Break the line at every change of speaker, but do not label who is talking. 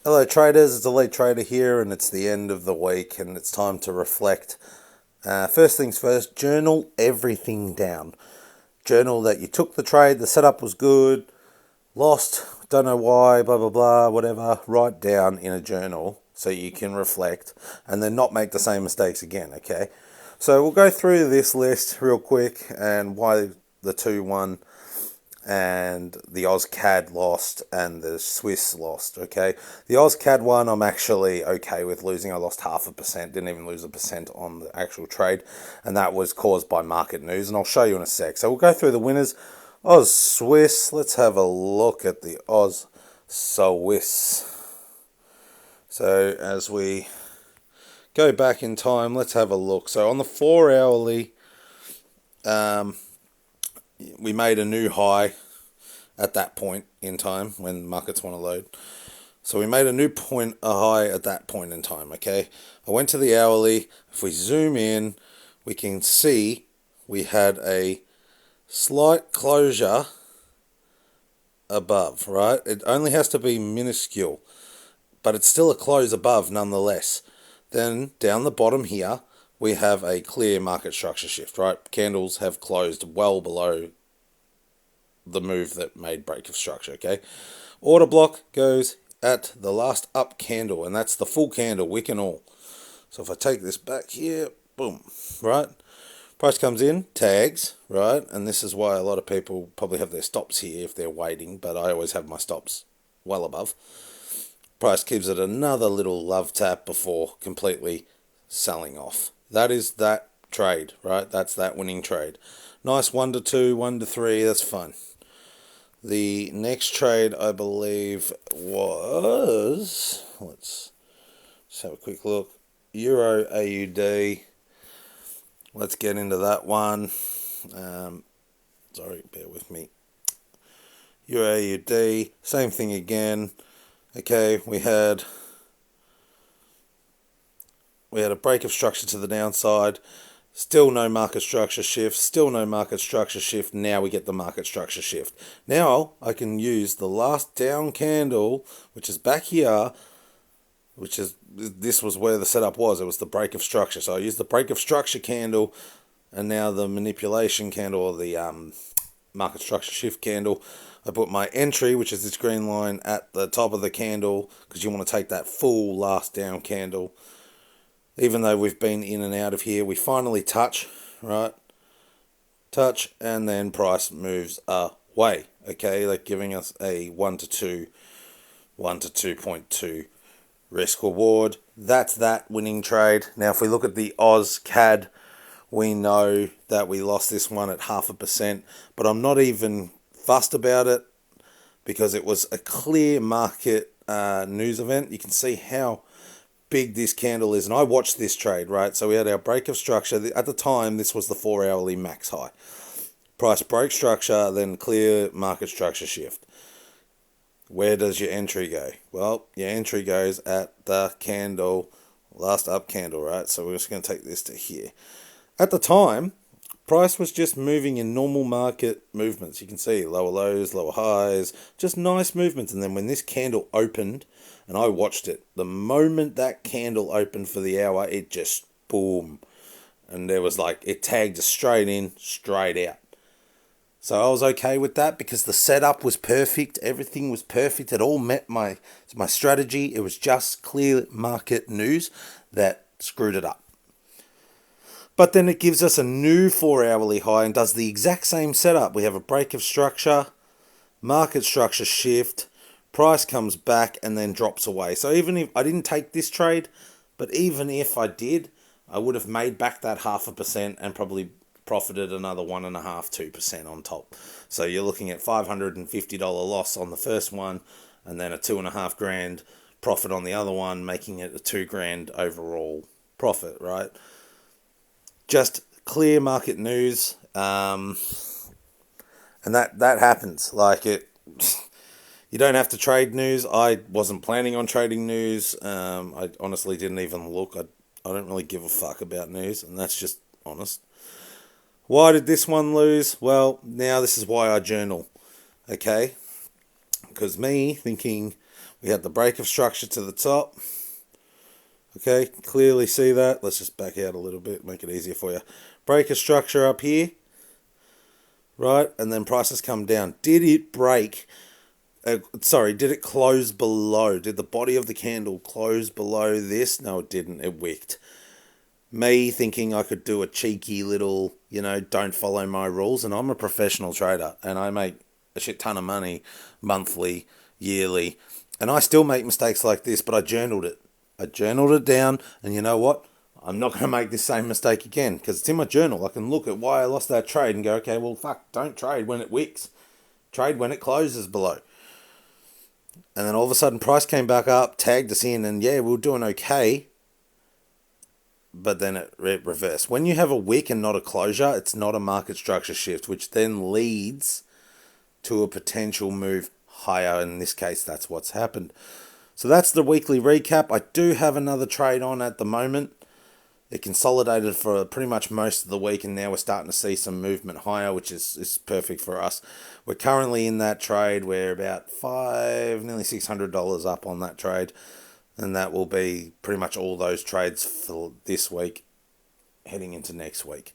Hello traders, it's Elite Trader here and it's the end of the week and it's time to reflect. First things first, journal everything down. Journal that you took the trade, the setup was good, lost, don't know why, blah blah blah, whatever. Write down in a journal so you can reflect and then not make the same mistakes again, okay? So we'll go through this list real quick and why the 2 won and the AusCAD lost and the Swiss lost, okay? The AusCAD one I'm actually okay with losing. I lost 0.5%, didn't even lose 1% on the actual trade, and that was caused by market news, and I'll show you in a sec. So we'll go through the winners. Oz Swiss, let's have a look at the Oz Swiss. So as we go back in time, let's have a look. So on the 4 hourly, we made a new high at that point in time when markets want to load. So we made a new point, a high at that point in time, okay? I went to the hourly. If we zoom in, we can see we had a slight closure above, right? It only has to be minuscule, but it's still a close above nonetheless. Then down the bottom here, we have a clear market structure shift, right? Candles have closed well below the move that made break of structure, okay? Order block goes at the last up candle, and that's the full candle, wick and all. So if I take this back here, boom, right? Price comes in, tags, right? And this is why a lot of people probably have their stops here if they're waiting, but I always have my stops well above. Price gives it another little love tap before completely selling off. That is that trade, right? That's that winning trade. Nice 1 to 2, 1 to 3, that's fun. The next trade, I believe, was, let's have a quick look, Euro AUD. Let's get into that one. Sorry, bear with me. Euro AUD, same thing again. Okay, we had a break of structure to the downside. Still no market structure shift. Still no market structure shift. Now we get the market structure shift. Now I can use the last down candle, which is back here, this was where the setup was. It was the break of structure. So I used the break of structure candle and now the manipulation candle, or the market structure shift candle. I put my entry, which is this green line, at the top of the candle because you want to take that full last down candle. Even though we've been in and out of here, we finally touch, right? Touch, and then price moves away. Okay, like giving us a 1 to 2, 1 to 2.2 risk reward. That's that winning trade. Now, if we look at the AusCAD, we know that we lost this one at 0.5%, but I'm not even fussed about it because it was a clear market news event. You can see how big this candle is, and I watched this trade, right? So we had our break of structure. At the time, this was the 4 hourly max high. Price break structure, then clear market structure shift. Where does your entry go? Well, your entry goes at the candle, last up candle, right? So we're just going to take this to here. At the time, price was just moving in normal market movements. You can see lower lows, lower highs, just nice movements. And then when this candle opened, and I watched it, the moment that candle opened for the hour, it just boom. And there was like, it tagged straight in, straight out. So I was okay with that because the setup was perfect. Everything was perfect. It all met my strategy. It was just clear market news that screwed it up. But then it gives us a new 4 hourly high and does the exact same setup. We have a break of structure, market structure shift, price comes back and then drops away. So even if I didn't take this trade, but even if I did, I would have made back that 0.5% and probably profited another 1.5%, 2% on top. So you're looking at $550 loss on the first one and then a 2.5 grand profit on the other one, making it a 2 grand overall profit, right? Just clear market news, and that happens. Like it, you don't have to trade news. I wasn't planning on trading news. I honestly didn't even look. I don't really give a fuck about news, and that's just honest. Why did this one lose? Well, now this is why I journal. Okay, because me thinking, We had the break of structure to the top. Okay, clearly see that. Let's just back out a little bit, make it easier for you. Break of structure up here, right? And then prices come down. Did it break? Did it close below? Did the body of the candle close below this? No, it didn't. It wicked. Me thinking I could do a cheeky little, don't follow my rules. And I'm a professional trader and I make a shit ton of money monthly, yearly. And I still make mistakes like this, but I journaled it. I journaled it down, and you know what? I'm not going to make this same mistake again because it's in my journal. I can look at why I lost that trade and go, okay, well, fuck, don't trade when it wicks. Trade when it closes below. And then all of a sudden, price came back up, tagged us in, and yeah, we were doing okay. But then it reversed. When you have a wick and not a closure, it's not a market structure shift, which then leads to a potential move higher. In this case, that's what's happened. So that's the weekly recap. I do have another trade on at the moment. It consolidated for pretty much most of the week, and now we're starting to see some movement higher, which is perfect for us. We're currently in that trade. We're about nearly $600 up on that trade, and that will be pretty much all those trades for this week heading into next week.